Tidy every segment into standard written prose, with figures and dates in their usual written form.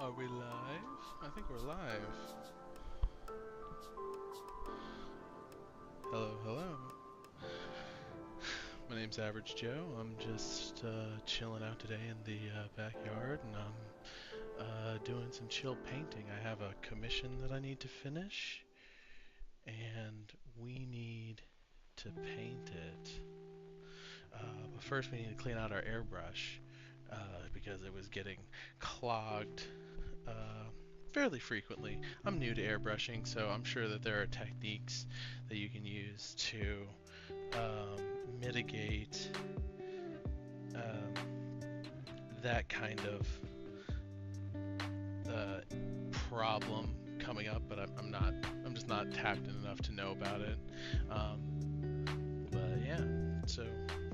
Are we live? I think we're live. Hello, hello. My name's Average Joe. I'm just chilling out today in the backyard, and I'm doing some chill painting. I have a commission that I need to finish, and we need to paint it. But first we need to clean out our airbrush because it was getting clogged fairly frequently. I'm new to airbrushing, so I'm sure that there are techniques that you can use to mitigate that kind of problem coming up, but I'm just not tapped in enough to know about it. But yeah, so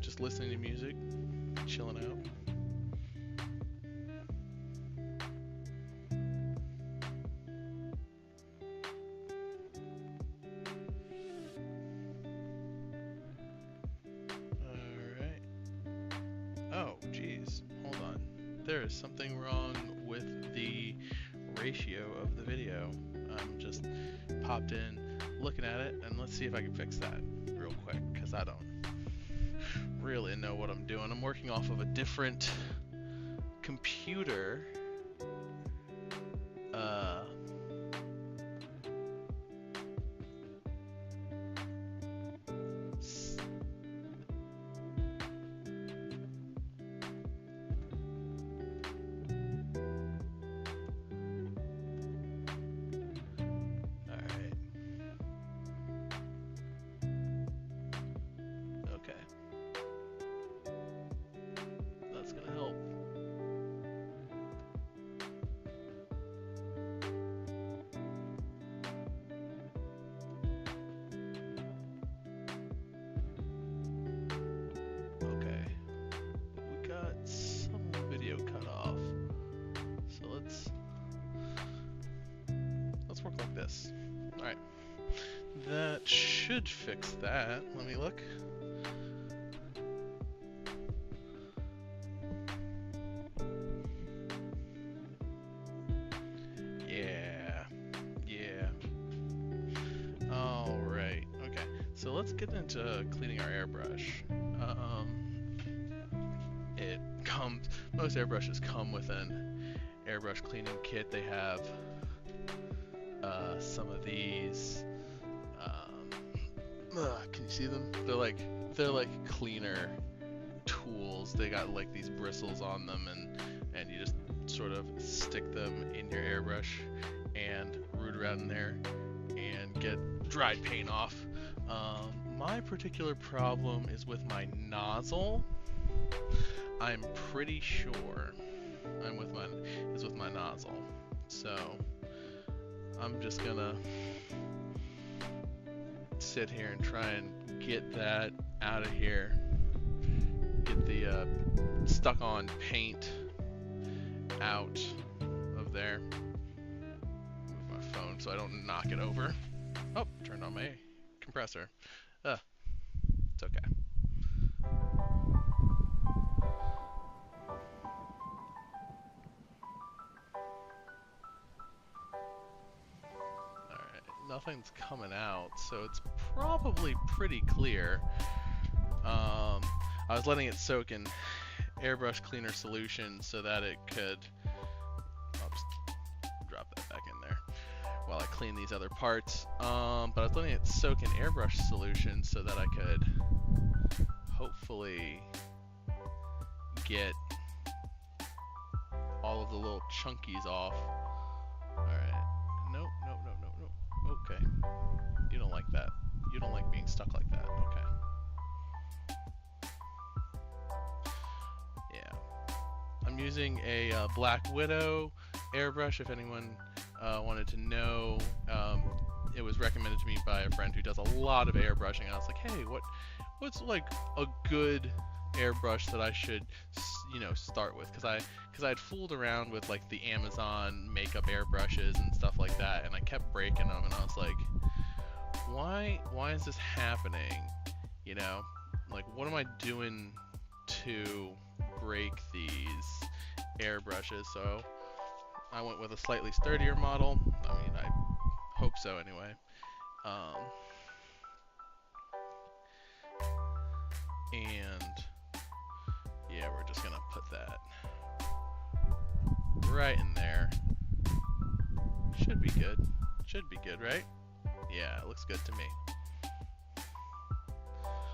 just listening to music, chilling out. Alright. Oh, geez. Hold on. There is something wrong with the ratio of the video. I'm just popped in, looking at it, and let's see if I can fix that real quick, because I don't really know what I'm doing. I'm working off of a different computer. Alright. Okay. That's gonna help. Okay. We got some video cut off. So let's work like this. Alright. That should fix that. Let me look. Yeah. Yeah. Alright. Okay. So let's get into cleaning our airbrush. Most airbrushes come with an airbrush cleaning kit. They have some of these. Can you see them? They're like cleaner tools. They got like these bristles on them, and you just sort of stick them in your airbrush and root around in there and get dried paint off. My particular problem is with my nozzle. I'm pretty sure it's with my nozzle. So I'm just gonna sit here and try and get that out of here. Get the stuck on paint out of there. Move my phone so I don't knock it over. Oh, turned on my compressor. It's okay. Nothing's coming out, so it's probably pretty clear. I was letting it soak in airbrush cleaner solution so that it could. I'll just drop that back in there while I clean these other parts. But I was letting it soak in airbrush solution so that I could hopefully get all of the little chunkies off. Alright. Nope. Okay. You don't like that. You don't like being stuck like that. Okay. Yeah. I'm using a Black Widow airbrush. If anyone wanted to know, it was recommended to me by a friend who does a lot of airbrushing. I was like, hey, what's like a good airbrush that I should, start with? Because I'd fooled around with like the Amazon makeup airbrushes and stuff like that, and I kept breaking them, and I was like, why is this happening? Like, what am I doing to break these airbrushes? So I went with a slightly sturdier model. I mean, I hope so anyway. Um, and yeah, we're just gonna put that right in there. Should be good. Should be good, right? Yeah, it looks good to me.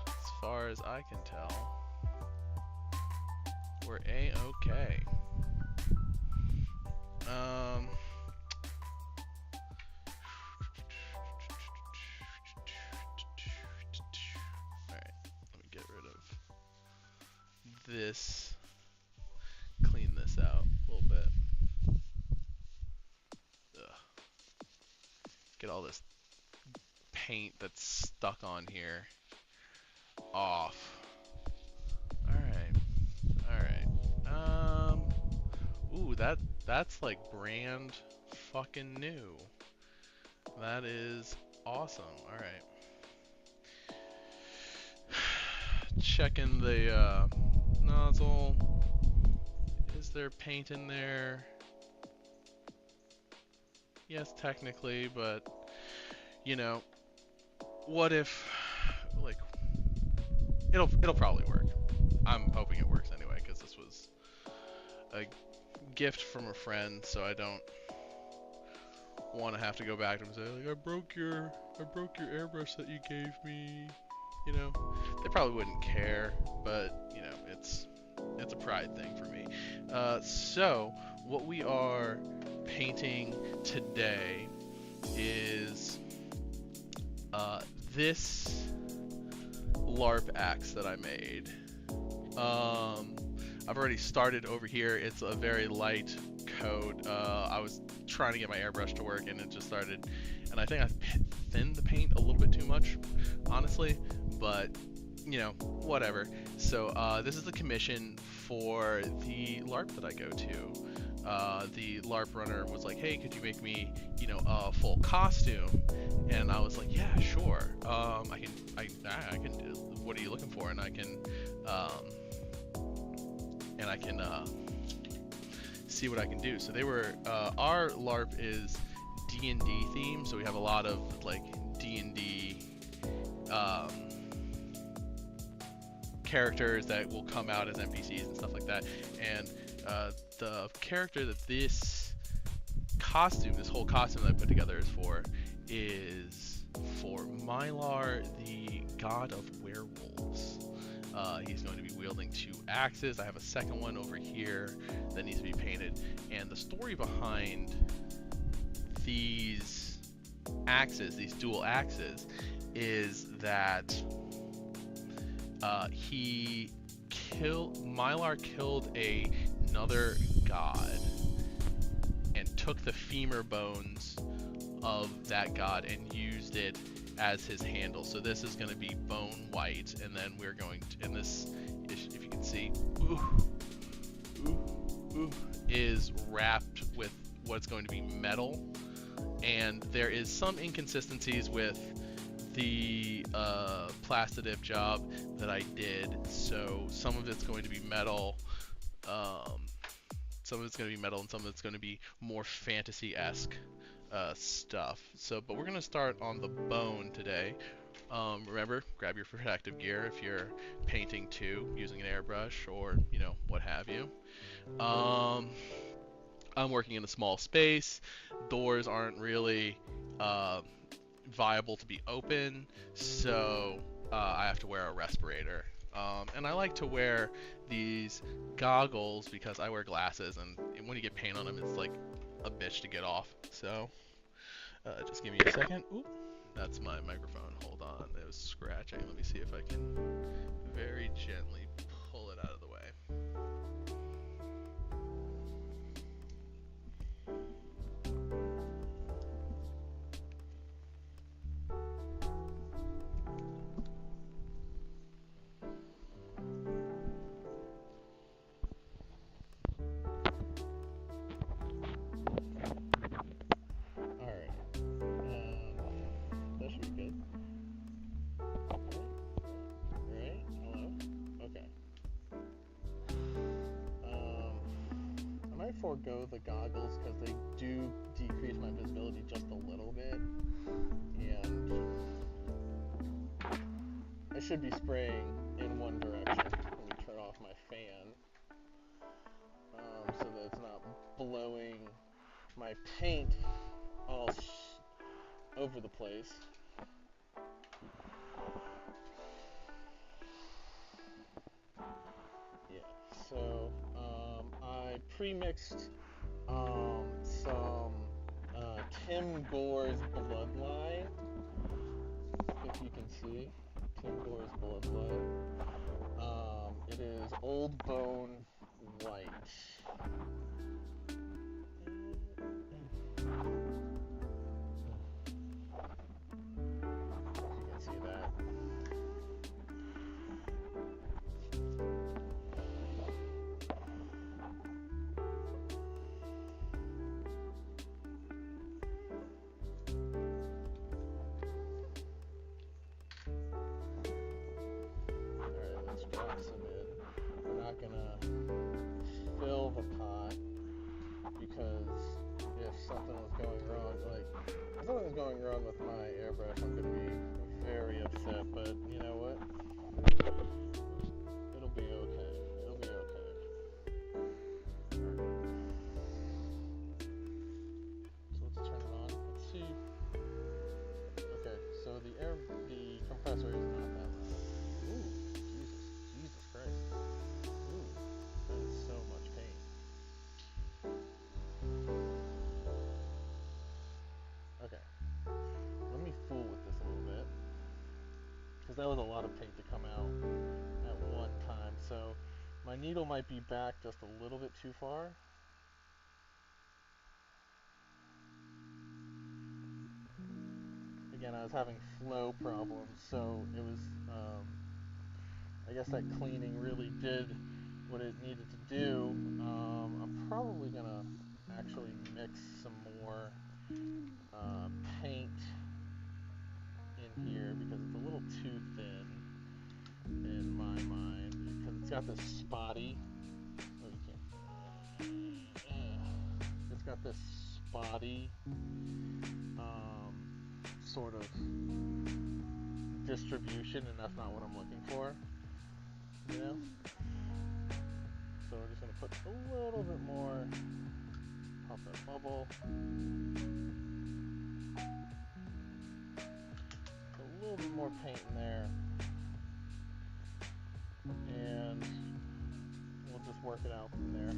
As far as I can tell, we're A-okay. Alright, let me get rid of this. Clean this out a little bit. Ugh. Get all this paint that's stuck on here off. Alright. Ooh, that's like brand fucking new. That is awesome. Alright. Checking the nozzle. Is there paint in there? Yes, technically, but you know, what if like it'll probably work. I'm hoping it works anyway because this was a gift from a friend, so I don't want to have to go back to him and say like I broke your airbrush that you gave me. You know, they probably wouldn't care, but you know, it's a pride thing for me. So what we are painting today is this LARP axe that I made. I've already started over here. It's a very light coat. I was trying to get my airbrush to work and it just started, and I think I thinned the paint a little bit too much, honestly, but you know, whatever. So this is the commission for the LARP that I go to. The LARP runner was like, hey, could you make me, you know, a full costume? And I was like, yeah, sure. I can do, what are you looking for? And I can see what I can do. So they were, our LARP is D&D themed, so we have a lot of like D&D characters that will come out as NPCs and stuff like that. And the character that this whole costume that I put together is for Mylar, the god of werewolves. He's going to be wielding 2 axes. I have a second one over here that needs to be painted. And the story behind these axes, these dual axes, is that Mylar killed another god and took the femur bones of that god and used it as his handle. So this is going to be bone white, and then we're going to, and this, if you can see, is wrapped with what's going to be metal. And there is some inconsistencies with the Plastidip job that I did. So some of it's going to be metal, some of it's going to be metal, and some of it's going to be more fantasy-esque stuff. So, but we're going to start on the bone today. Remember, grab your protective gear if you're painting too, using an airbrush or, you know, what have you. I'm working in a small space. Doors aren't really viable to be open, so I have to wear a respirator. And I like to wear these goggles because I wear glasses, and when you get paint on them, it's like a bitch to get off. So just give me a second. Oop, that's my microphone. Hold on, it was scratching. Let me see if I can very gently pull it out of the way. forego the goggles because they do decrease my visibility just a little bit, and I should be spraying in one direction. Let me turn off my fan so that it's not blowing my paint all over the place. Yeah, so I pre-mixed some Tim Gore's Bloodline, if you can see, Tim Gore's Bloodline. It is Old Bone White. You can see that. Alright, let's drop some in. We're not gonna fill the pot because if something was going wrong, like if something was going wrong with my airbrush, I'm gonna be very upset. But you know what? It'll be okay. It'll be okay. So let's turn it on. Let's see. Okay, so the compressor is not that loud. Ooh, Jesus Christ. Ooh, that is so much paint. Okay, let me fool with this a little bit, because that was a lot of paint to come out at one time. So my needle might be back just a little bit too far. Again, I was having flow problems, so it was, I guess that cleaning really did what it needed to do. I'm probably going to actually mix some more paint in here because it's a little too thin in my mind, because it's got this spotty, oh, you can't, it's got this spotty sort of distribution, and that's not what I'm looking for, you know? So we're just going to put a little bit more, pop that bubble, a little bit more paint in there, and we'll just work it out from there.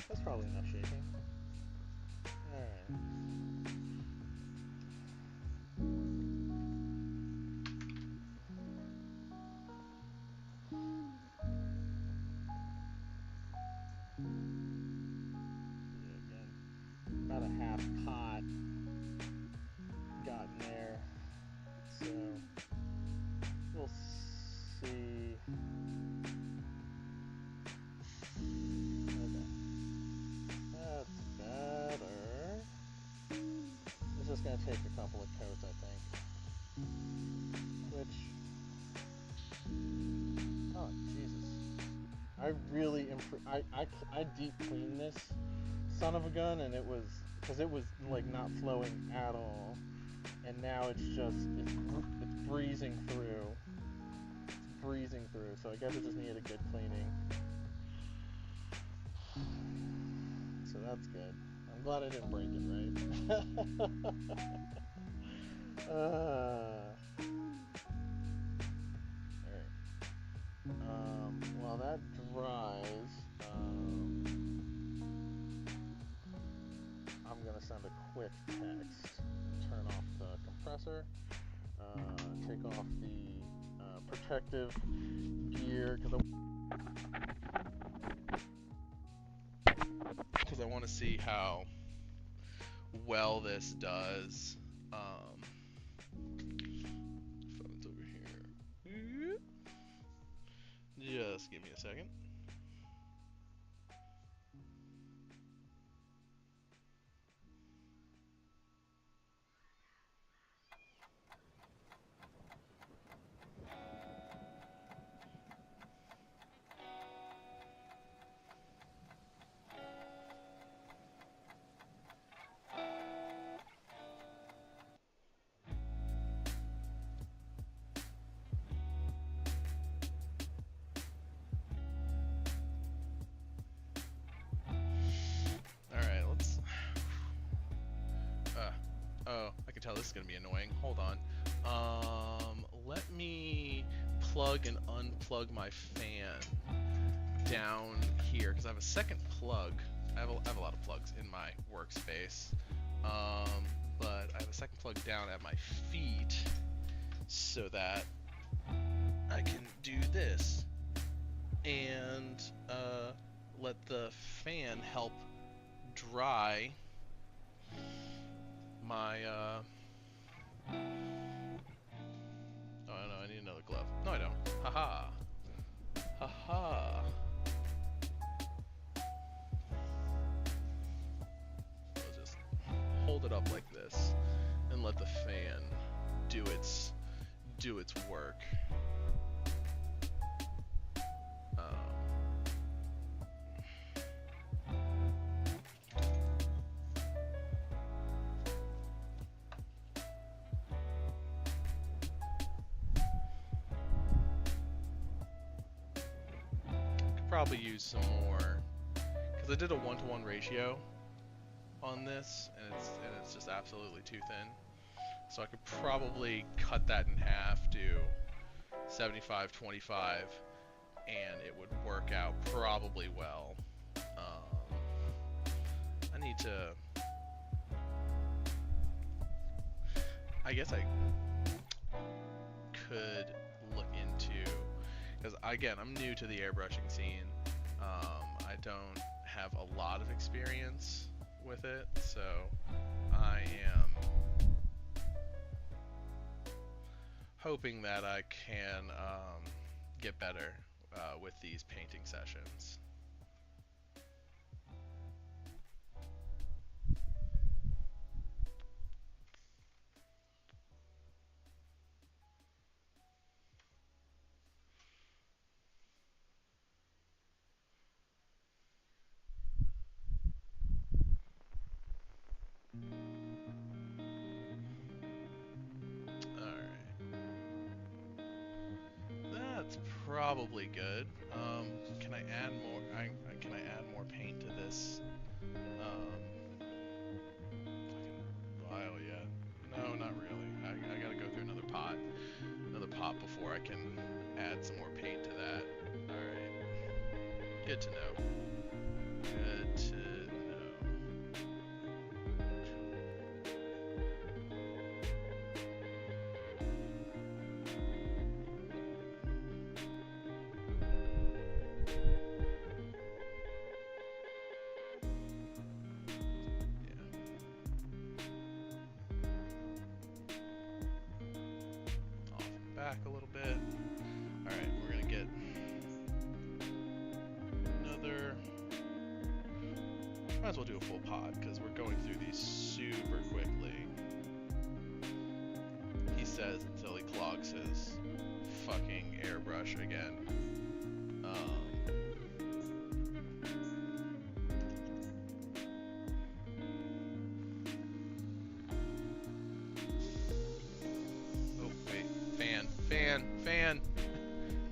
That's probably enough shaking. Alright. Again, about a half pot got in there. So we'll see. Okay. That's better. It's just going to take a couple of coats, I think. Which, oh, Jesus. I really I deep cleaned this son of a gun, and it was, because it was like not flowing at all. And now it's just, it's breezing through. It's breezing through, so I guess it just needed a good cleaning. So that's good. I'm glad I didn't break it, right? Alright. While that dries, I'm going to send a quick text. Turn off the compressor. Take off the protective gear, because I want to see how well this does. Phone's over here. Just give me a second. tell this is gonna be annoying. Hold on. Let me plug and unplug my fan down here because I have a second plug. I have a lot of plugs in my workspace, but I have a second plug down at my feet so that I can do this and let the fan help dry my oh no, I need another glove. No, I don't. Haha. Haha. I'll just hold it up like this and let the fan do its work. Probably use some more because I did a 1-to-1 ratio on this and it's just absolutely too thin, so I could probably cut that in half, do 75-25, and it would work out probably well. I guess I could look into, because again, I'm new to the airbrushing scene. I don't have a lot of experience with it, so I am hoping that I can get better with these painting sessions. Probably good. Can I add more? Can I add more paint to this? Fucking vial yet? No, not really. I gotta go through another pot before I can add some more paint to that. All right. Good to know. Good to know. Back a little bit. Alright, we're gonna get another. Might as well do a full pod because we're going through these super quickly. He says until he clogs his fucking airbrush again.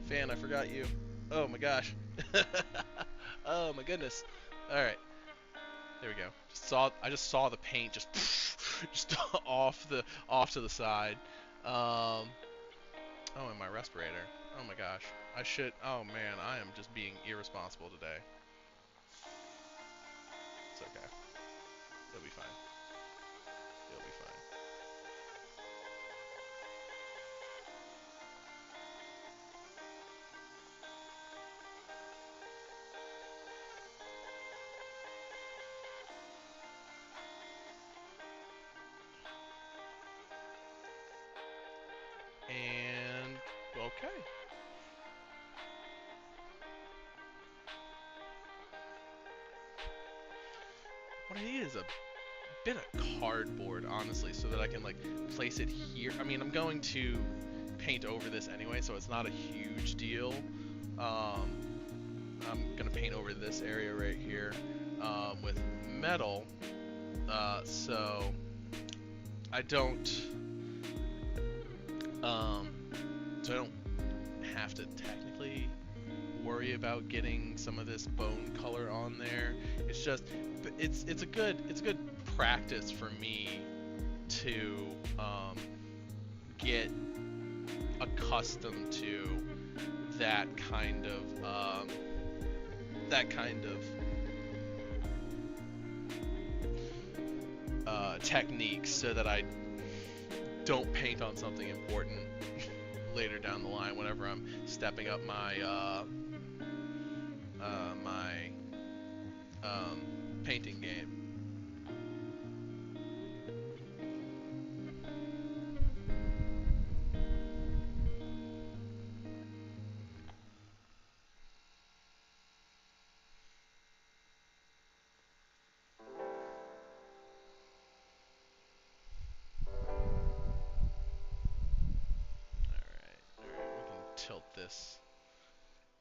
Fan, I forgot you. Oh my gosh. Oh my goodness. Alright. There we go. I just saw the paint just off to the side. Oh, and my respirator. Oh my gosh. Oh man, I am just being irresponsible today. It's okay. It'll be fine. It'll be fine. And okay. What I need is a bit of cardboard, honestly, so that I can like place it here. I mean, I'm going to paint over this anyway, so it's not a huge deal. I'm gonna paint over this area right here with metal, so I don't have to technically worry about getting some of this bone color on there. It's just it's a good practice for me to get accustomed to that kind of technique, so that I don't paint on something important later down the line whenever I'm stepping up my painting game. Alright, we can tilt this,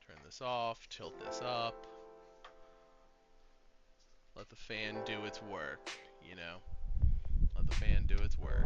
turn this off, tilt this up. Let the fan do its work, you know? Let the fan do its work.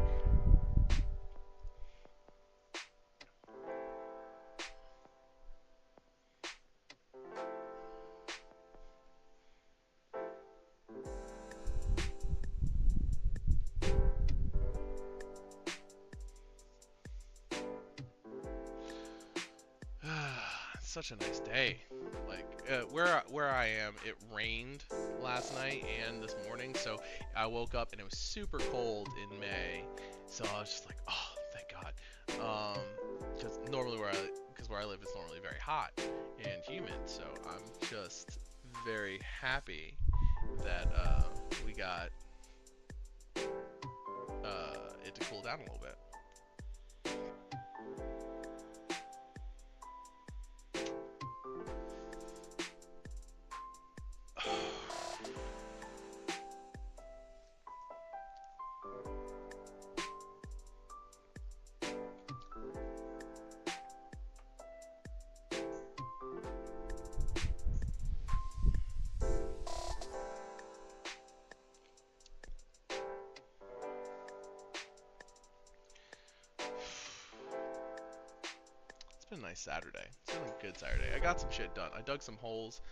It's such a nice day. Like where I am, it rained last night and this morning, so I woke up and it was super cold in May. So I was just like, oh, thank God. Because normally where I live, it's normally very hot and humid. So I'm just very happy that we got it to cool down a little bit. It's been a nice Saturday. It's been a good Saturday. I got some shit done. I dug some holes.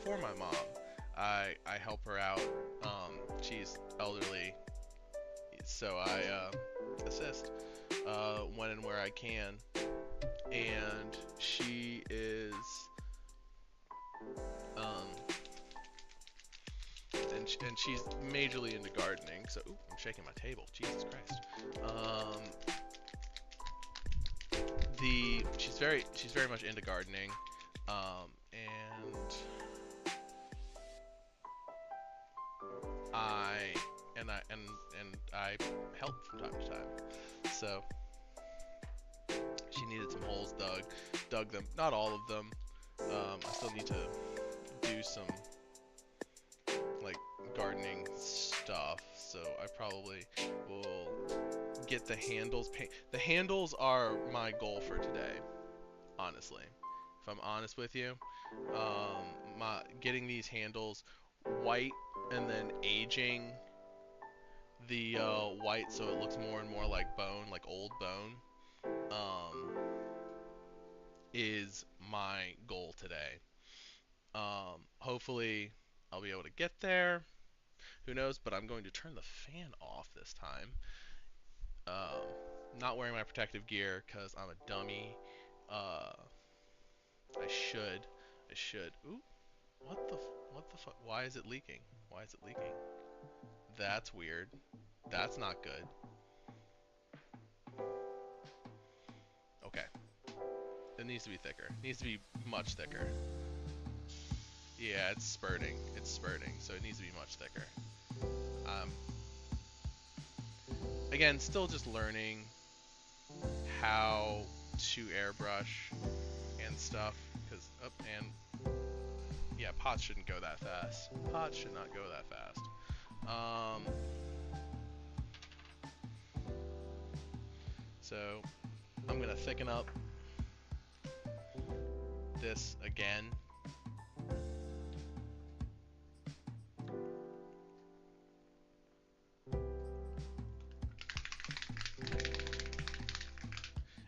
For my mom, I help her out. She's elderly, so I assist when and where I can. And she is and she's majorly into gardening. So ooh, I'm shaking my table. Jesus Christ. She's very much into gardening, and I help from time to time. So she needed some holes dug them, not all of them. I still need to do some like gardening stuff, so I probably will get the handles paint. The handles are my goal for today, honestly. If I'm honest with you, getting these handles white and then aging the white so it looks more and more like bone, like old bone, is my goal today. Hopefully I'll be able to get there. Who knows? But I'm going to turn the fan off this time. Not wearing my protective gear because I'm a dummy. I should. Ooh, what the fuck? Why is it leaking? Why is it leaking? That's weird. That's not good. Okay. It needs to be thicker. It needs to be much thicker. Yeah, it's spurting. It's spurting, so it needs to be much thicker. Again, still just learning how to airbrush and stuff, because yeah, pots shouldn't go that fast. Pots should not go that fast. So I'm gonna thicken up this again.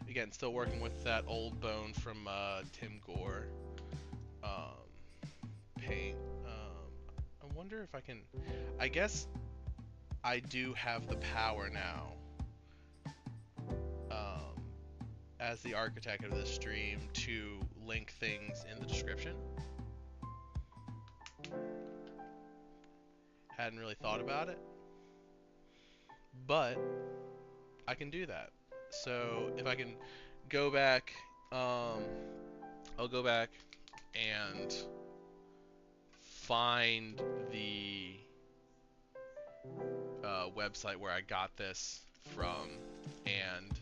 Again, still working with that old bone from Tim Gore paint. I wonder if I can. I guess I do have the power now, as the architect of this stream, to link things in the description. Hadn't really thought about it, but I can do that. So if I can go back, I'll go back and find the website where I got this from and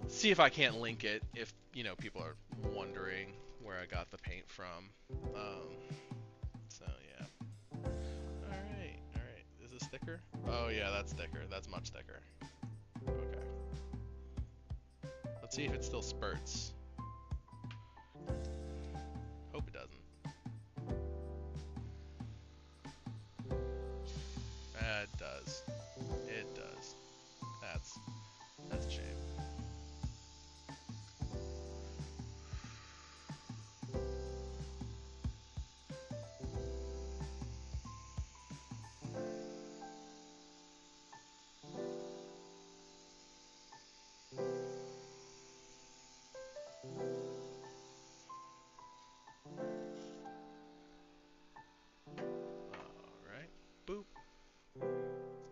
see if I can't link it if, you know, people are wondering where I got the paint from. So yeah. Alright. Is this thicker? Oh yeah, that's thicker. That's much thicker. Okay. Let's see if it still spurts. Hope it doesn't. It does. It does. That's a shame. Alright. Boop.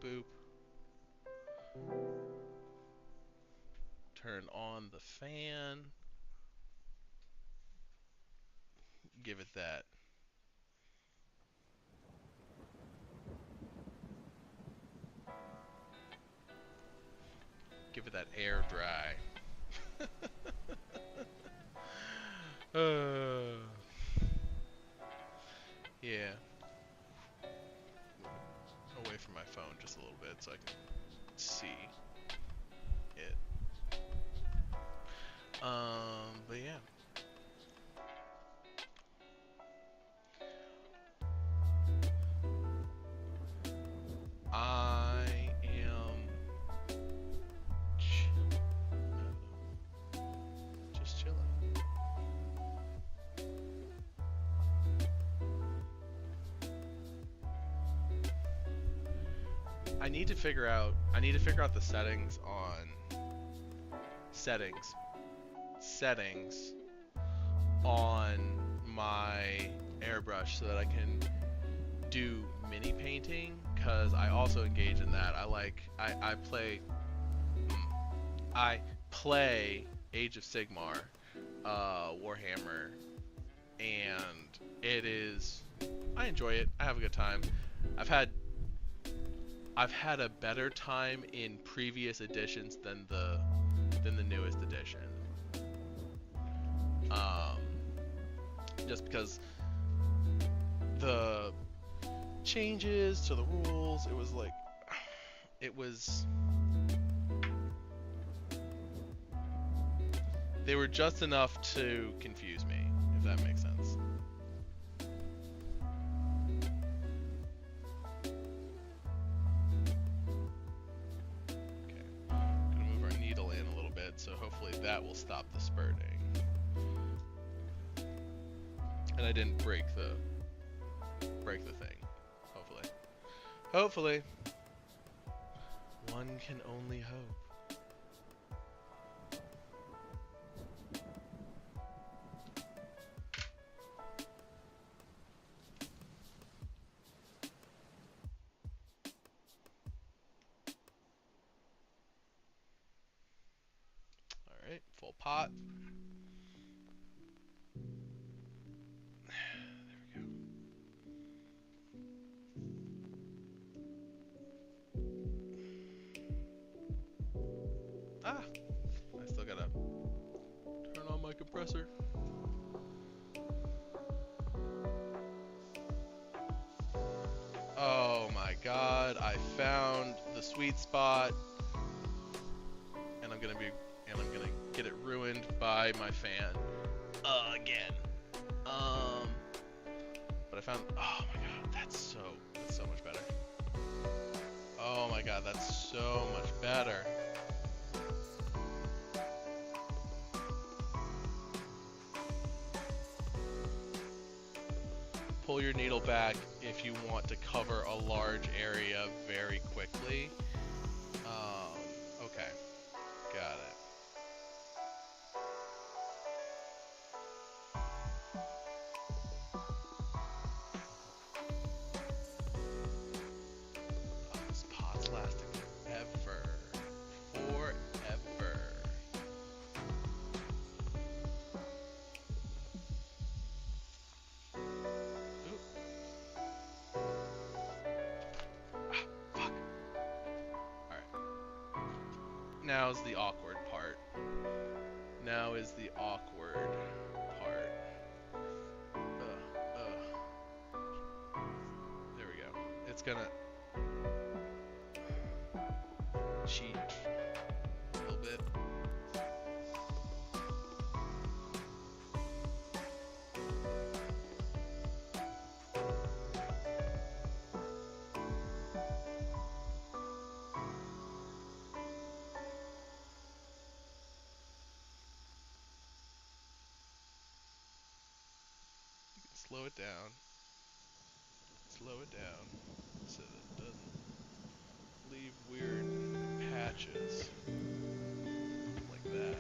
Boop. Turn on the fan. Give it that. Give it that air dry. Yeah. Away from my phone just a little bit so I can see it. But yeah. I am just chilling. I need to figure out the settings on my airbrush so that I can do mini painting, because I also engage in that. I play Age of Sigmar, Warhammer, and I enjoy it. I have a good time. I've had a better time in previous editions than the newest edition. Just because the changes to the rules, they were just enough to confuse me, if that makes sense. Okay, gonna move our needle in a little bit, so hopefully that will stop the spurting. And I didn't break the thing. Hopefully. One can only hope. All right, full pot. I still gotta turn on my compressor. Oh my god, I found the sweet spot, and I'm gonna get it ruined by my fan again. But I found, oh my god, that's so much better. Oh my god, that's so much better. Pull your needle back if you want to cover a large area very quickly. Okay, got it. Oh, this pot's lasting forever. Forever. Oop. Fuck. Alright. Now's the awkward part. Now is the awkward part. There we go. It's gonna cheat a little bit. Slow it down. Slow it down so that it doesn't leave weird patches like that.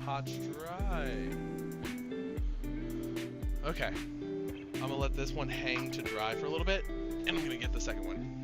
Pot's dry. Okay. I'm gonna let this one hang to dry for a little bit, and I'm gonna get the second one.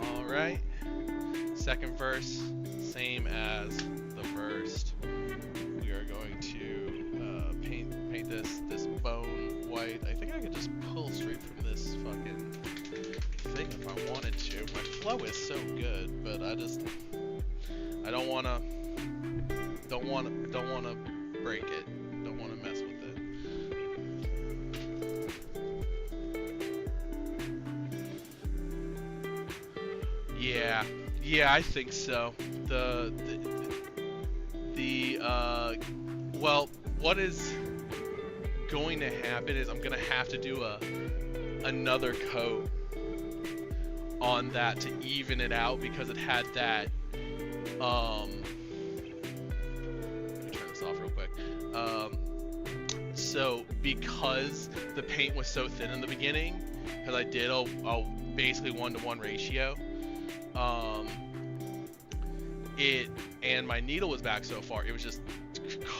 Alright, second verse, same as the first. We are going to paint this bone white. I think I could just pull straight from this fucking thing if I wanted to. My flow is so good, but I don't wanna break it. Don't wanna mess with it. Yeah, I think so. Well, what is going to happen is I'm gonna have to do another coat on that to even it out because it had that. Let me turn this off real quick. So because the paint was so thin in the beginning, because I did a basically 1-to-1 ratio. And my needle was back so far, it was just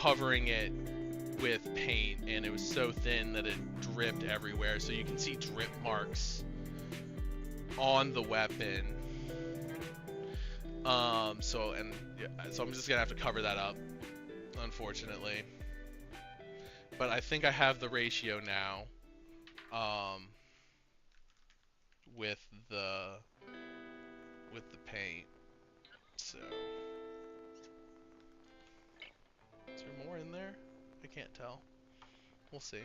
covering it with paint, and it was so thin that it dripped everywhere. So you can see drip marks on the weapon. So I'm just gonna have to cover that up, unfortunately. But I think I have the ratio now, with the paint. So, is there more in there? I can't tell. We'll see.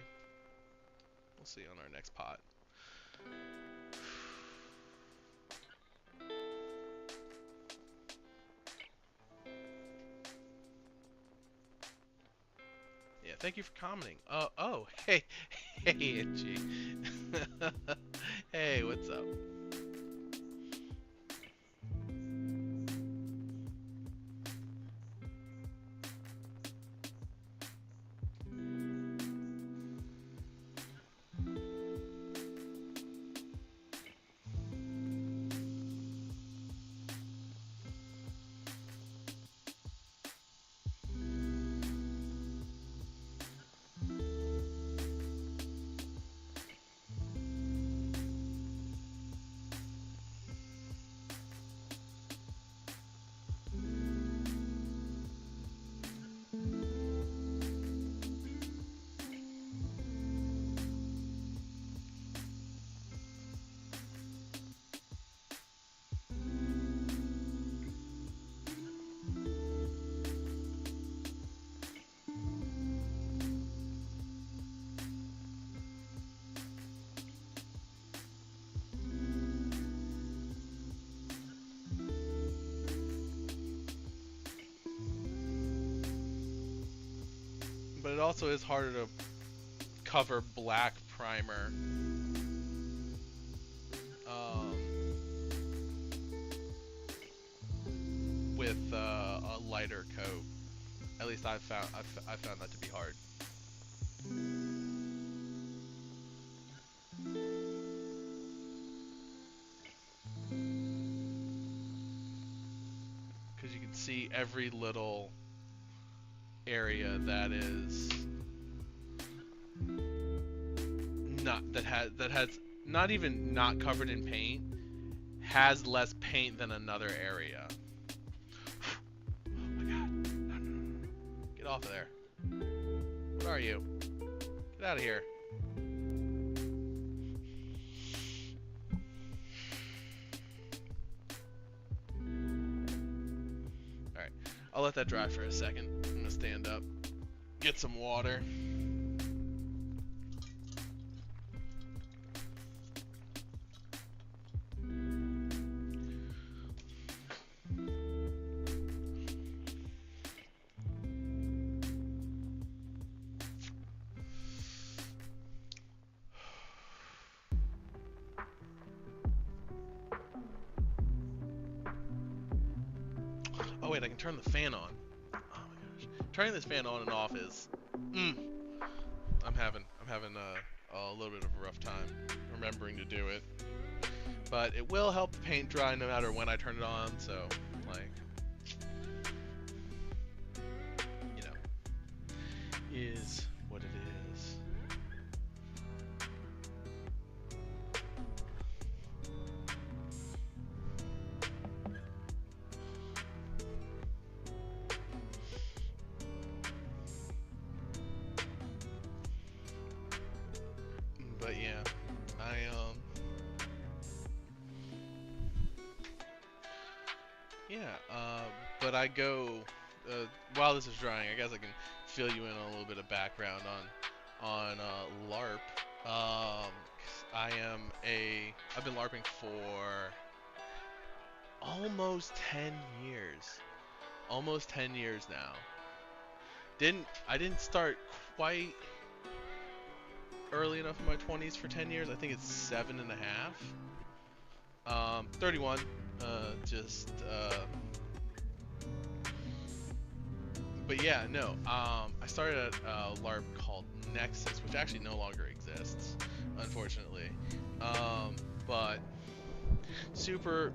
We'll see on our next pot. Yeah, thank you for commenting. Oh, hey, Angie. Hey, what's up? it also is harder to cover black primer with a lighter coat. At least I found that to be hard. Because you can see every little area that is that has not even not covered in paint, has less paint than another area. Oh my god. No. Get off of there. What are you? Get out of here. Alright. I'll let that dry for a second. I'm gonna stand up. Get some water. Oh wait, I can turn the fan on. Oh my gosh, turning this fan on and off is, I'm having a little bit of a rough time remembering to do it. But it will help the paint dry no matter when I turn it on. So like, you know, is what it is. But yeah, but I go, while this is drying, I guess I can fill you in on a little bit of background on LARP. 'Cause I've been LARPing for almost 10 years. Almost 10 years now. I didn't start quite early enough in my 20s for 10 years. I think it's 7.5. 31. But yeah, no. I started at a LARP called Nexus, which actually no longer exists, unfortunately. But super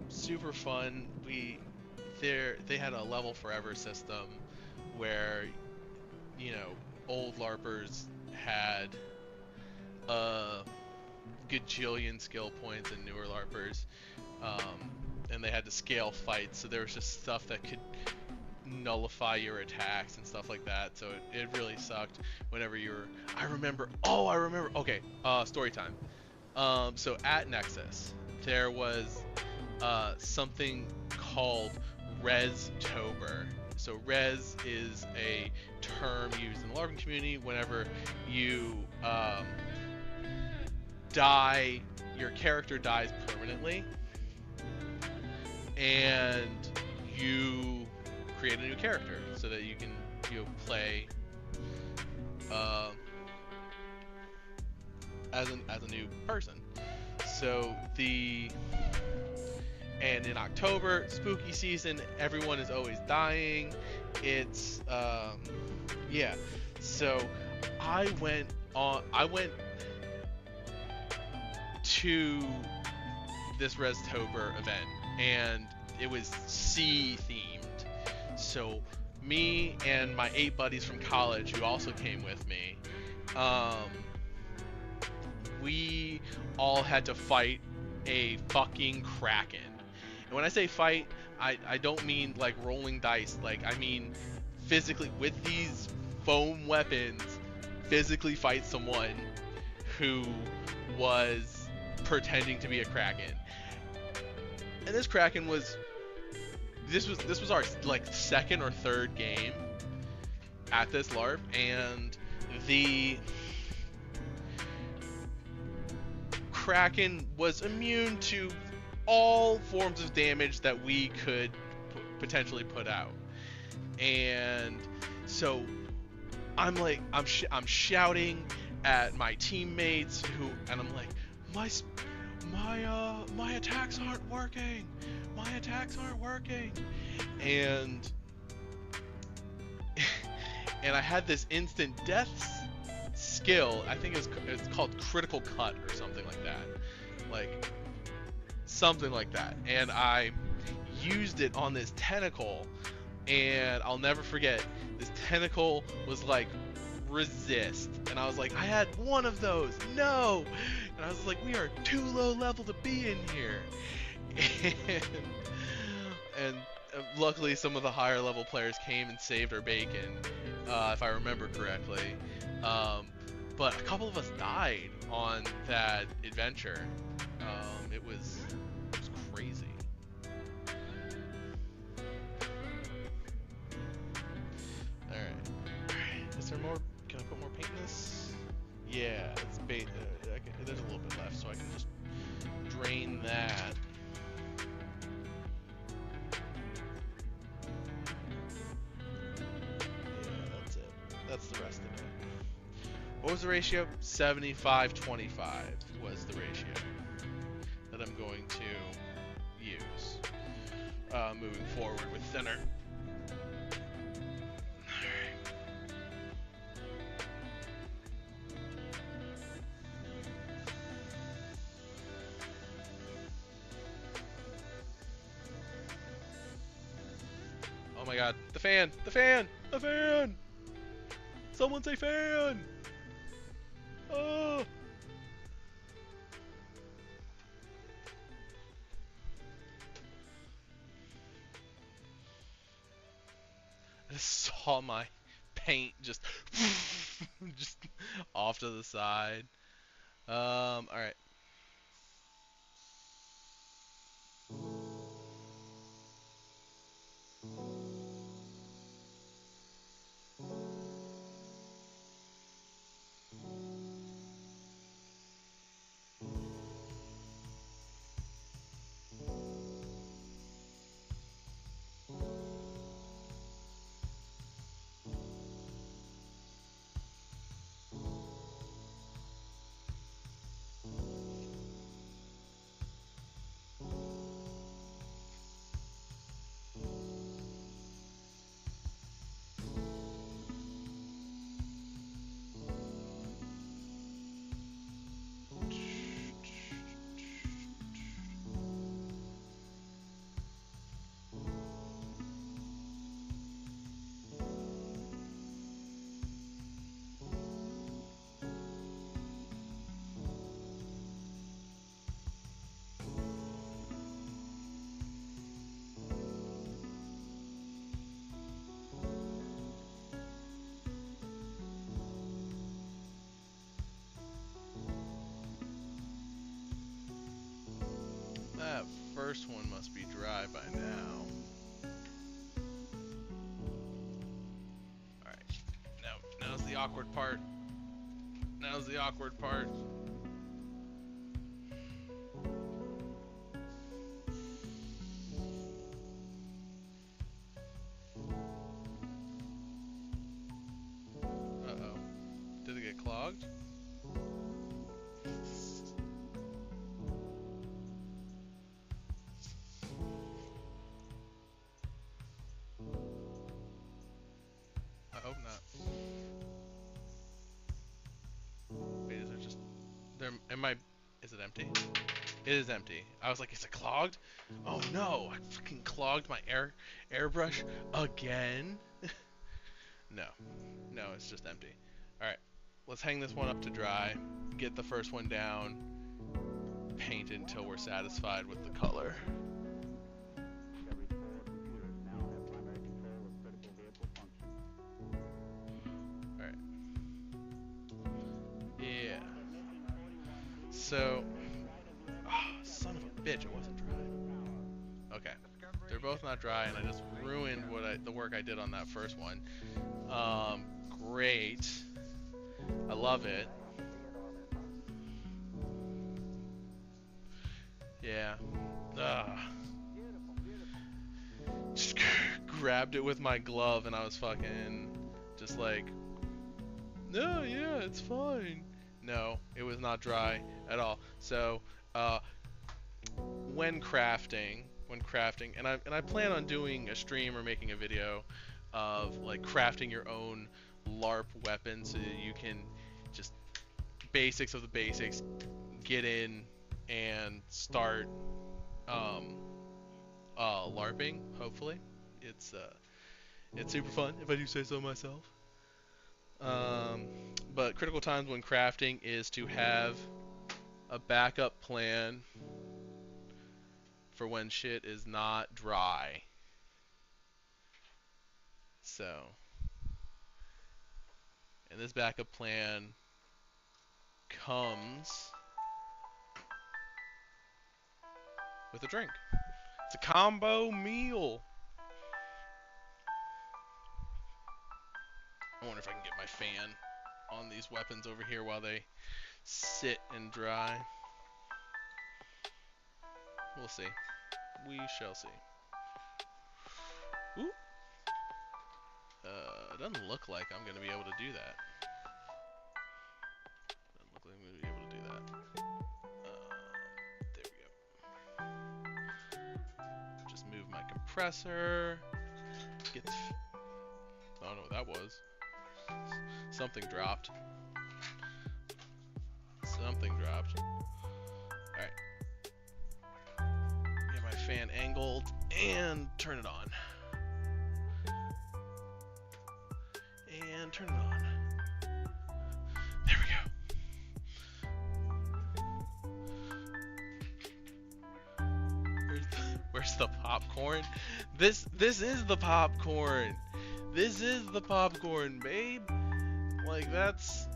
fun. They had a level forever system where, you know, old LARPers had a gajillion skill points and newer LARPers, and they had to scale fights, so there was just stuff that could nullify your attacks and stuff like that, so it really sucked whenever you were... I remember, okay, story time. So at Nexus, there was something called Res-tober. So Res is a term used in the LARPing community whenever you die, your character dies permanently, and you create a new character so that you can play as a new person. So and in October, spooky season, everyone is always dying. It's yeah. So I went to this Res-tober event, and it was sea themed. So me and my 8 buddies from college who also came with me, we all had to fight a fucking kraken. And when I say fight, I don't mean like rolling dice. Like, I mean physically, with these foam weapons, physically fight someone who was pretending to be a kraken. And this kraken was... This was our like second or third game at this LARP, and the kraken was immune to all forms of damage that we could potentially put out. And so I'm shouting at my teammates and I'm like, my attacks aren't working. My attacks aren't working. And and I had this instant death skill. I think it's called critical cut or something like that. Like something like that. And I used it on this tentacle, and I'll never forget, this tentacle was like resist, and I was like, I had one of those, no, and I was like, we are too low level to be in here. And luckily some of the higher level players came and saved our bacon, if I remember correctly, but a couple of us died on that adventure. It was crazy. Alright. Is there more? Can I put more paint in this? Yeah, it's there's a little bit left, so I can just drain that. Yeah, that's it. That's the rest of it. What was the ratio? 75-25 was the ratio that I'm going to use moving forward with thinner. Oh my god, the fan! The fan! The fan! Someone say fan! Oh! I just saw my paint just just off to the side. Alright. That first one must be dry by now. Alright. Now's the awkward part. Now's the awkward part. Uh-oh. Did it get clogged? I hope not. Wait, is there just... Is it empty? It is empty. I was like, is it clogged? Oh no, I fucking clogged my airbrush again? No. No, it's just empty. Alright, let's hang this one up to dry, get the first one down, paint it until we're satisfied with the color. Alright. Yeah. So, son of a bitch, it wasn't dry. Okay, they're both not dry, and I just ruined the work I did on that first one. Great. I love it. Yeah. Just grabbed it with my glove, and I was fucking just like No, yeah, it's fine. No, it was not dry at all. So, when crafting, and I plan on doing a stream or making a video of like crafting your own LARP weapon so that you can just basics of the basics, get in and start LARPing. Hopefully, it's super fun if I do say so myself. Um, but critical times when crafting is to have a backup plan for when shit is not dry. So, and this backup plan comes with a drink. It's a combo meal. I wonder if I can get my fan on these weapons over here while they sit and dry. We'll see. We shall see. Ooh. It doesn't look like I'm going to be able to do that. Doesn't look like I'm going to be able to do that. There we go. Just move my compressor. Get the I don't know what that was. Something dropped. Something dropped. Alright. Get my fan angled and turn it on. And turn it on. There we go. Where's the popcorn? This is the popcorn. This is the popcorn, babe. Like that's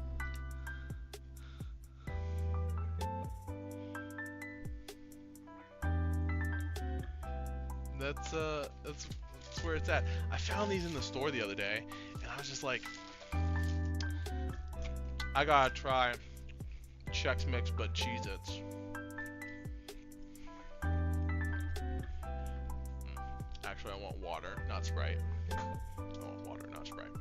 where it's at. I found these in the store the other day, and I was just like, I gotta try Chex Mix but Cheez-Its. Actually, I want water, not Sprite. I want water, not Sprite.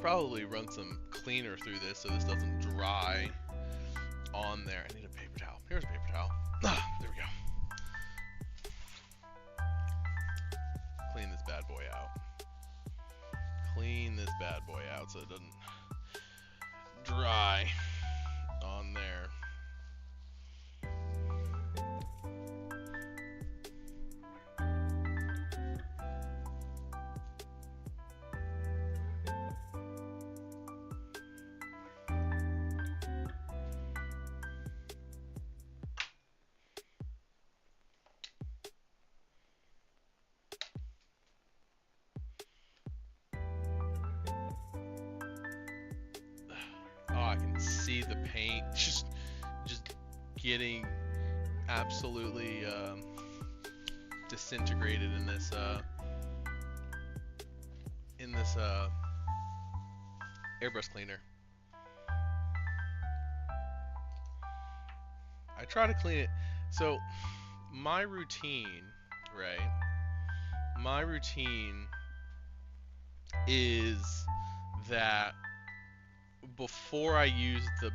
Probably run some cleaner through this so this doesn't dry on there. I need a paper towel. Here's a paper towel. Ah, there we go. Clean this bad boy out. Clean this bad boy out so it doesn't dry on there. I can see the paint just getting absolutely disintegrated in this airbrush cleaner. I try to clean it. So my routine, right? My routine is that before I use the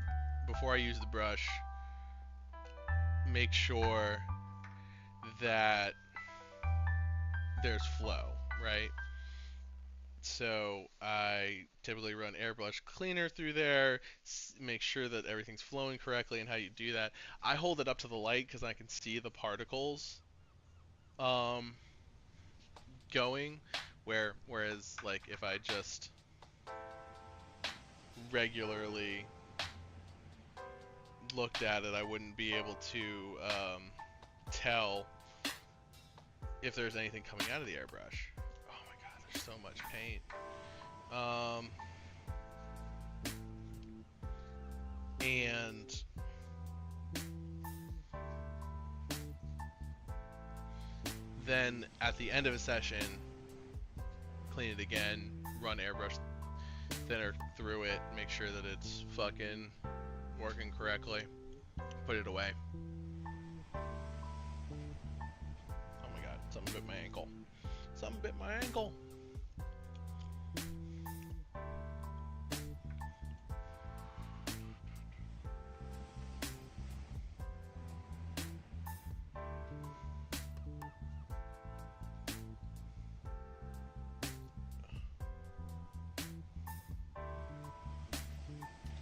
brush, make sure that there's flow, right? So I typically run airbrush cleaner through there, make sure that everything's flowing correctly. And how you do that, I hold it up to the light because I can see the particles going, whereas like if I just regularly looked at it, I wouldn't be able to tell if there's anything coming out of the airbrush. Oh my god, there's so much paint. And then at the end of a session, clean it again, run airbrush thinner through it, make sure that it's fucking working correctly. Put it away. Oh my god, something bit my ankle. Something bit my ankle.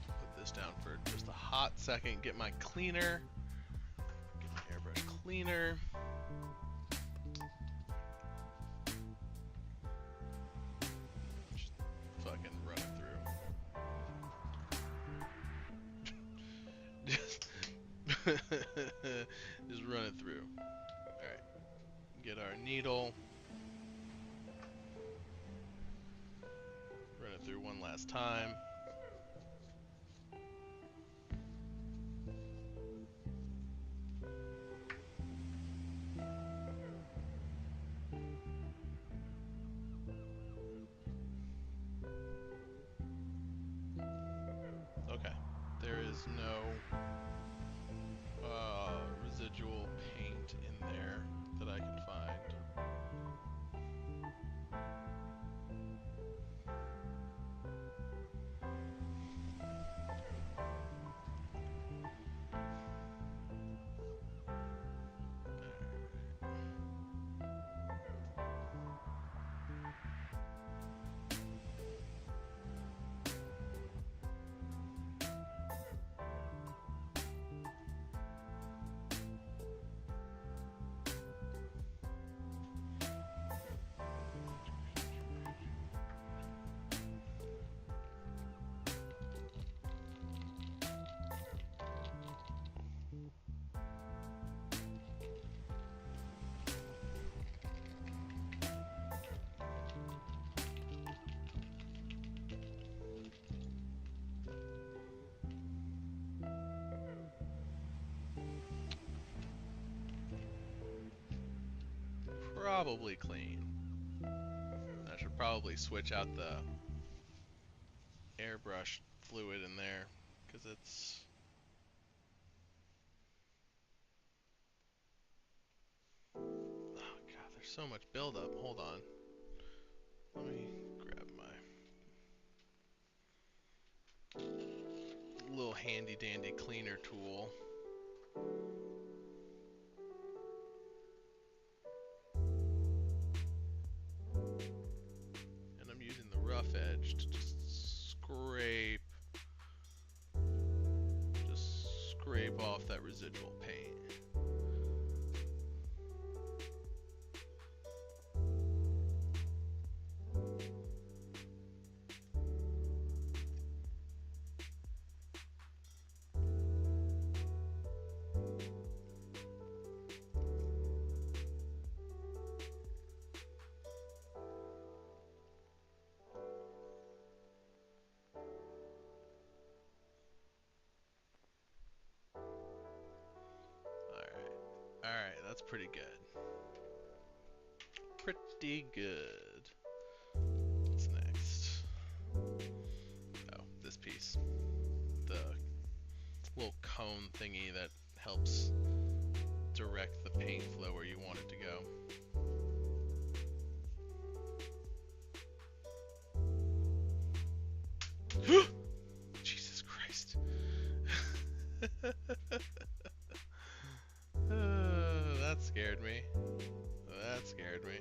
Put this down for just a hot second. Get my cleaner. Get my airbrush cleaner. Just fucking run it through. Just run it through. Alright. Get our needle. Run it through one last time. Okay. There is no residual paint in there that I can find. Probably clean. I should probably switch out the airbrush fluid in there because it's oh god, there's so much buildup. Hold on. Let me grab my little handy dandy cleaner tool. And I'm using the rough edge to just scrape off that residual paint. Alright, that's pretty good. Pretty good. What's next? Oh, this piece. The little cone thingy that helps direct the paint flow where you want it to go. Jesus Christ. That scared me. That scared me.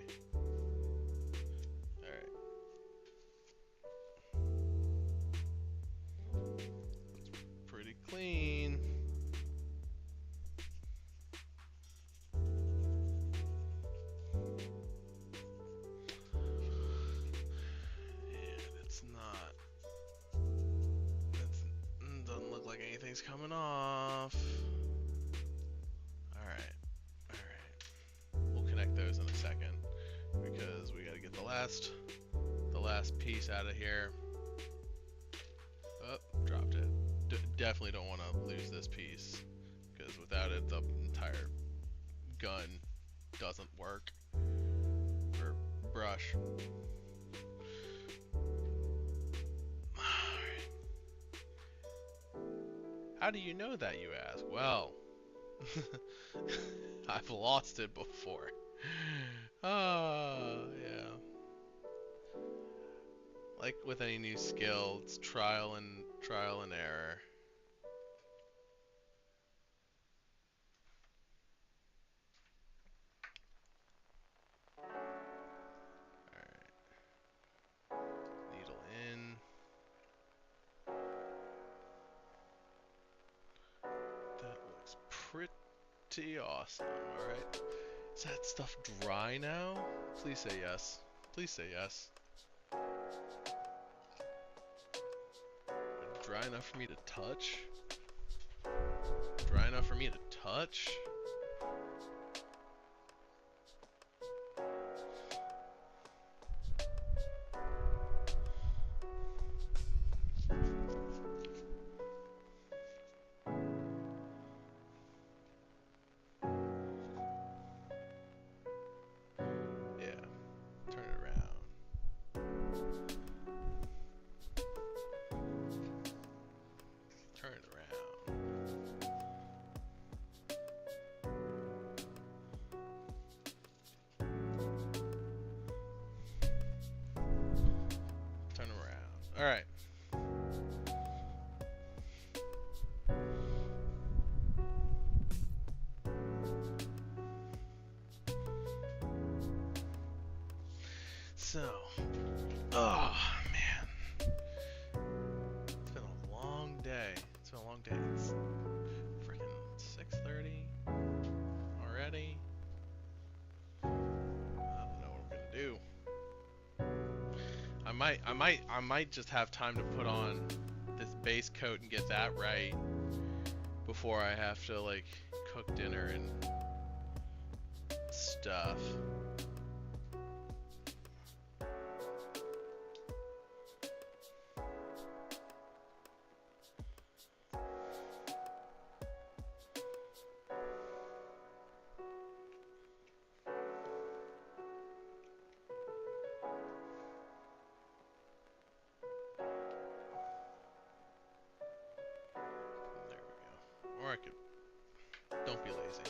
Alright. It's pretty clean. And it's not. It doesn't look like anything's coming off. Those in a second because we got to get the last piece out of here. Oh, dropped it. Definitely don't want to lose this piece because without it the entire gun doesn't work. Or brush. Alright. How do you know that, you ask? Well, I've lost it before. Yeah. Like with any new skill, it's trial and error. Alright. Needle in. That looks pretty awesome. Alright. Is that stuff dry now? Please say yes. Please say yes. Dry enough for me to touch? Dry enough for me to touch? Yeah. Turn it around. Turn it around. Turn around. Alright. So, oh man, it's been a long day. It's been a long day. It's freaking 6:30 already. I don't know what we're gonna do. I might just have time to put on this base coat and get that right before I have to like cook dinner and stuff. There we go. Or I could. Don't be lazy.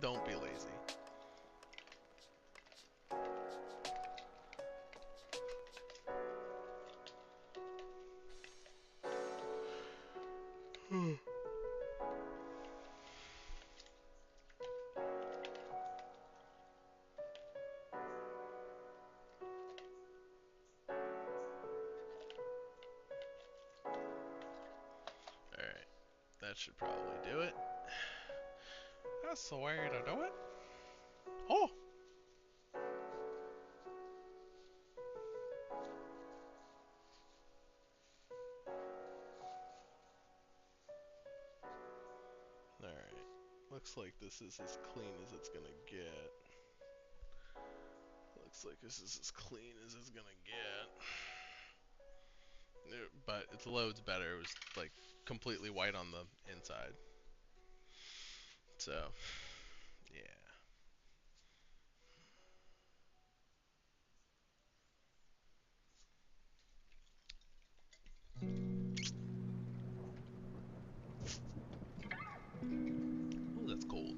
Don't be lazy. Alright, that should probably do it. That's the way to do it. Oh! Alright, looks like this is as clean as it's gonna get. Looks like this is as clean as it's gonna get. But its loads better. It was like completely white on the inside. So, yeah. Ooh, that's cold.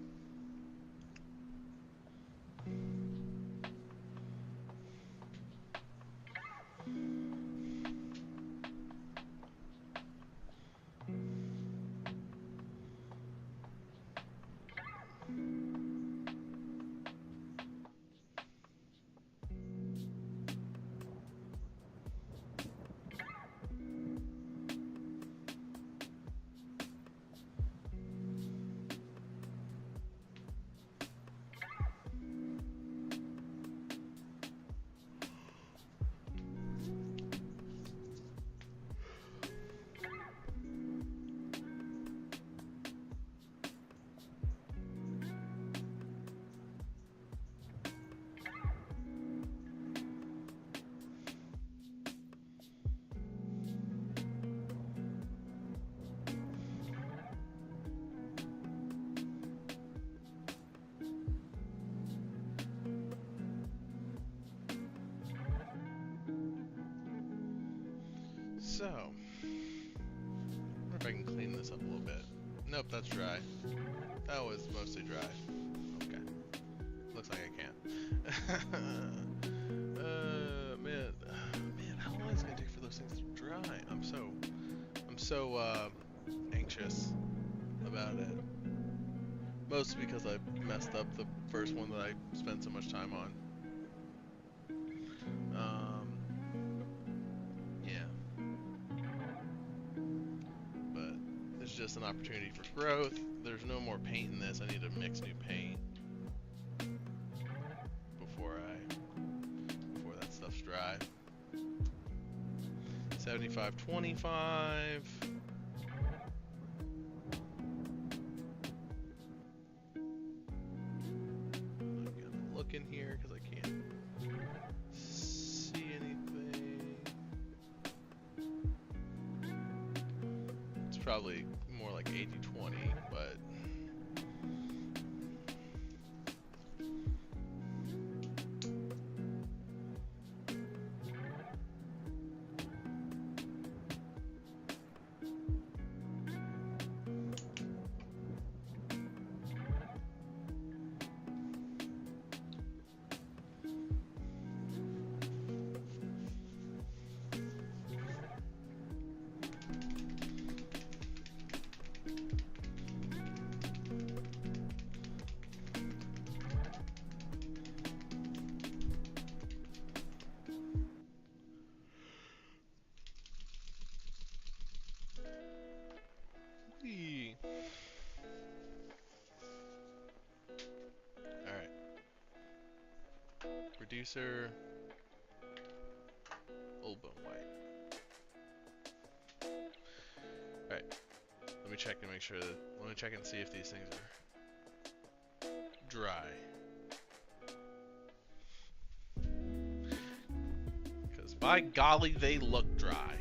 So, if I can clean this up a little bit. Nope, that's dry. That was mostly dry. Okay. Looks like I can. Man, how long is it gonna take for those things to dry? I'm so anxious about it. Mostly because I messed up the first one that I spent so much time on. Yeah. But it's just an opportunity for growth. There's no more paint in this. I need to mix new paint before that stuff's dry. 75-25. I'm gonna look in here because I can't see anything. It's probably more like 80-20, but alright. Reducer, Old Bone White. Alright. Let me check and make sure that. Let me check and see if these things are dry. Because by golly, they look dry.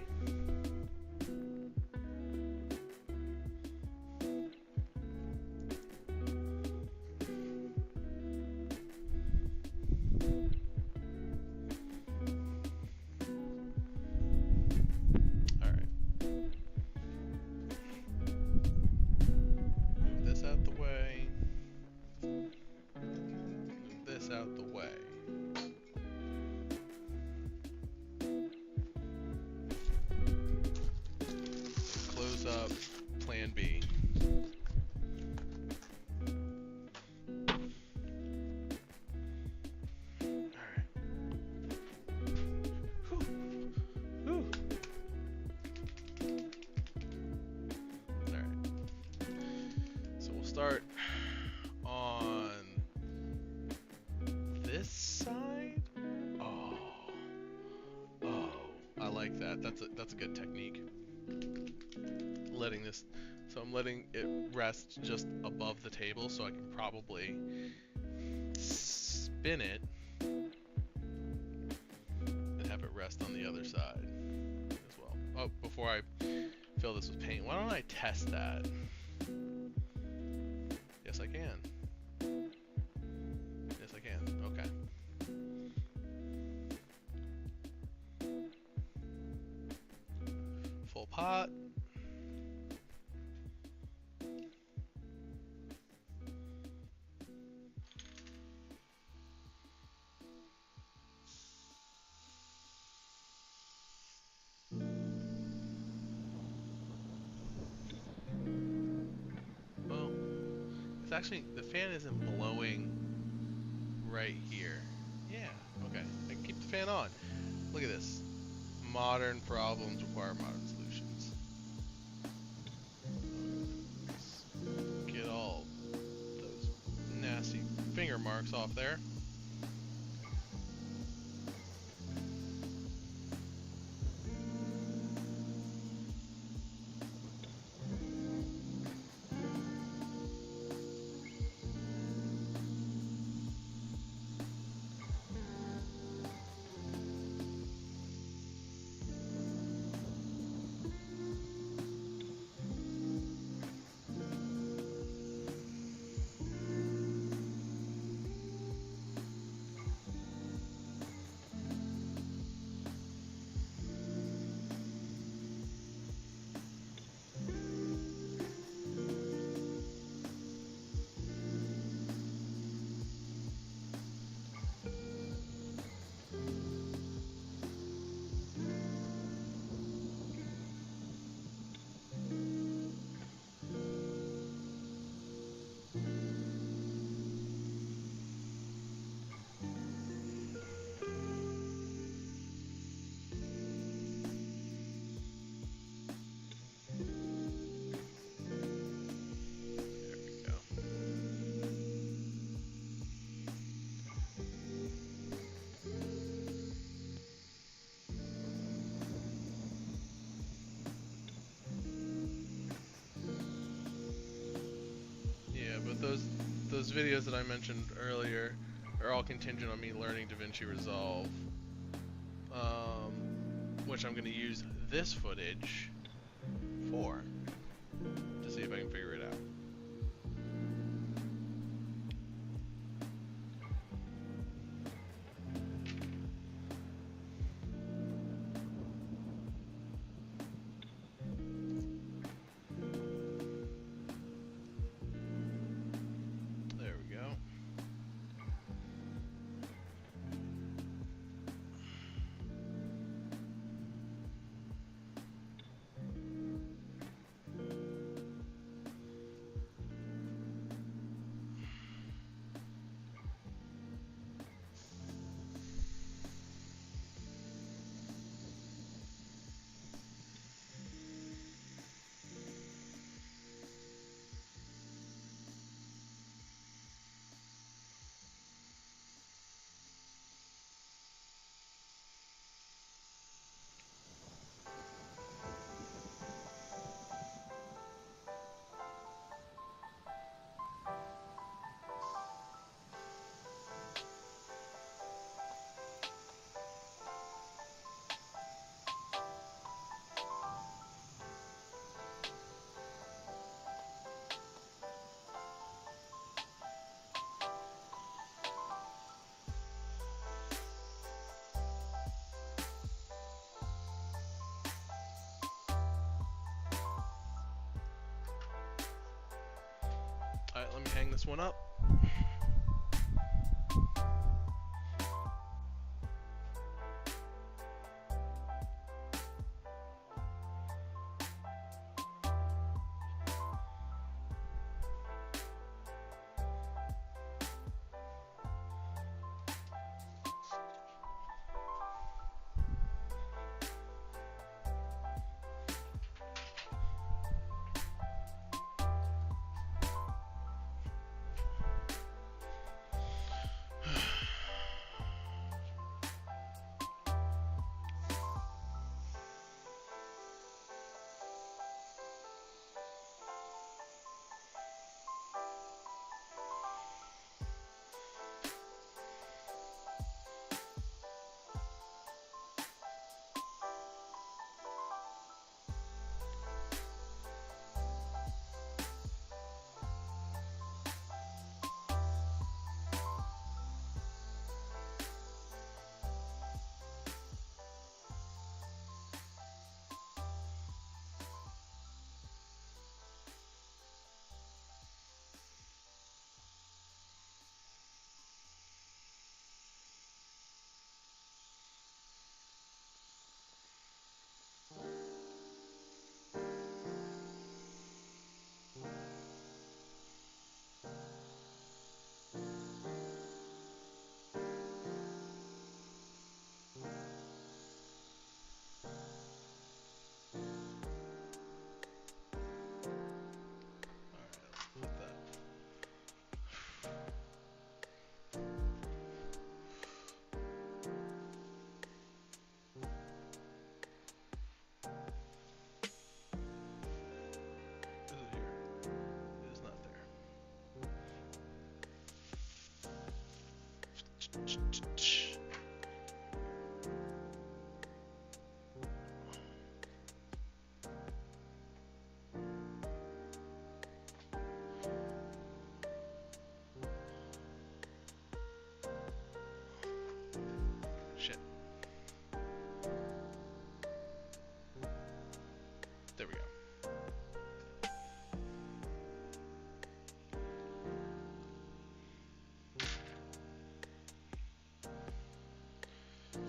Out the way. Close up plan B. Alright. Alright. So we'll start on this side? Oh, I like that. That's a good technique. Letting this, so I'm letting it rest just above the table, so I can probably spin it and have it rest on the other side as well. Oh, before I fill this with paint, why don't I test that? Yes, I can. Yes, I can. Okay. Full pot. Well, it's actually, the fan isn't blowing right here. Yeah, okay. I can keep the fan on. Look at this. Modern problems require modern solutions. Let's get all those nasty finger marks off there. but those videos that I mentioned earlier are all contingent on me learning DaVinci Resolve, which I'm going to use this footage for to see if I can figure it out. There we go. Alright, let me hang this one up. Shit. There we go.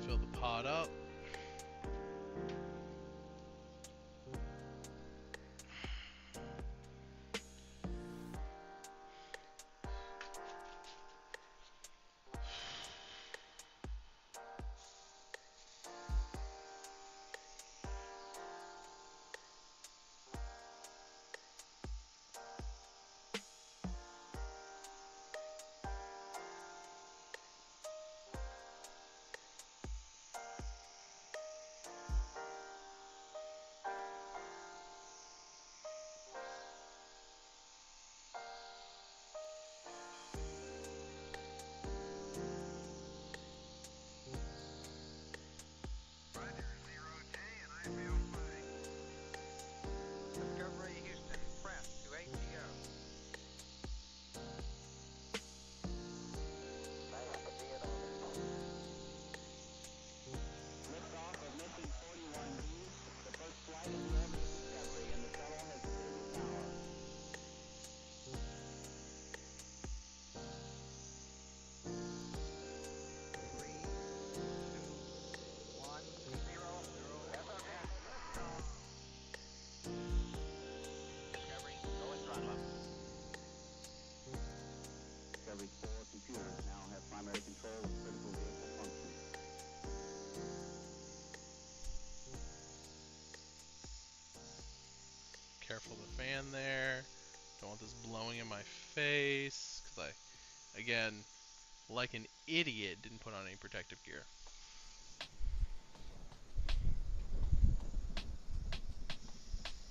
Fill the pot up. every 4 computers now have primary control of critical vehicle functions. Careful the fan there. Don't want this blowing in my face. Because I, again, like an idiot, didn't put on any protective gear.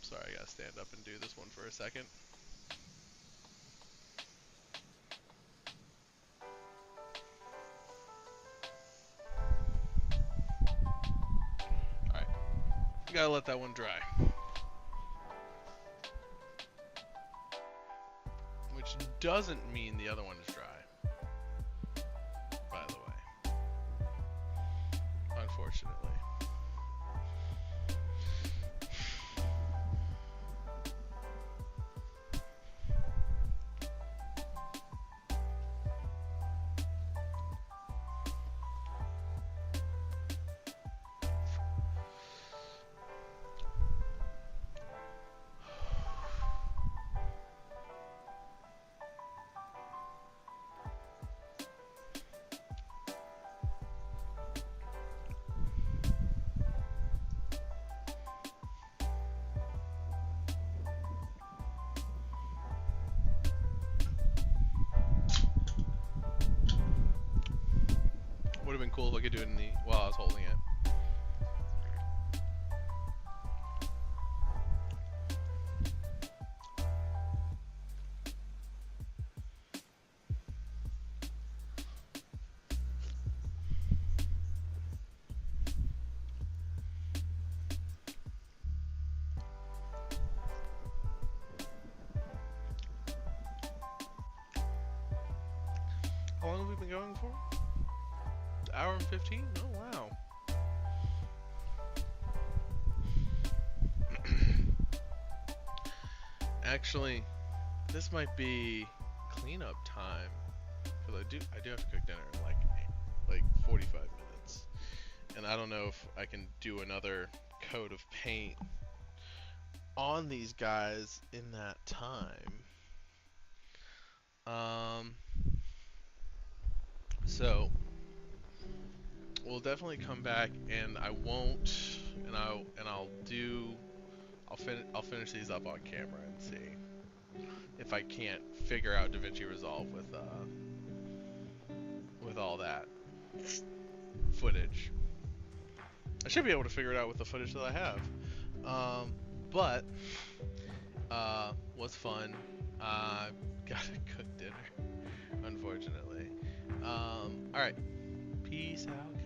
Sorry, I gotta stand up and do this one for a second. Alright. Gotta let that one dry. Which doesn't mean the other one is dry. By the way. Unfortunately. Would have been cool if I could do it while I was holding it. How long have we been going for? An hour and 15? Oh wow. Actually, this might be cleanup time, because I do have to cook dinner in like 45 minutes, and I don't know if I can do another coat of paint on these guys in that time. So we'll definitely come back, and I won't, and I'll finish these up on camera and see if I can't figure out DaVinci Resolve with all that footage. I should be able to figure it out with the footage that I have. But was fun. Gotta cook dinner, unfortunately. Alright. Peace out.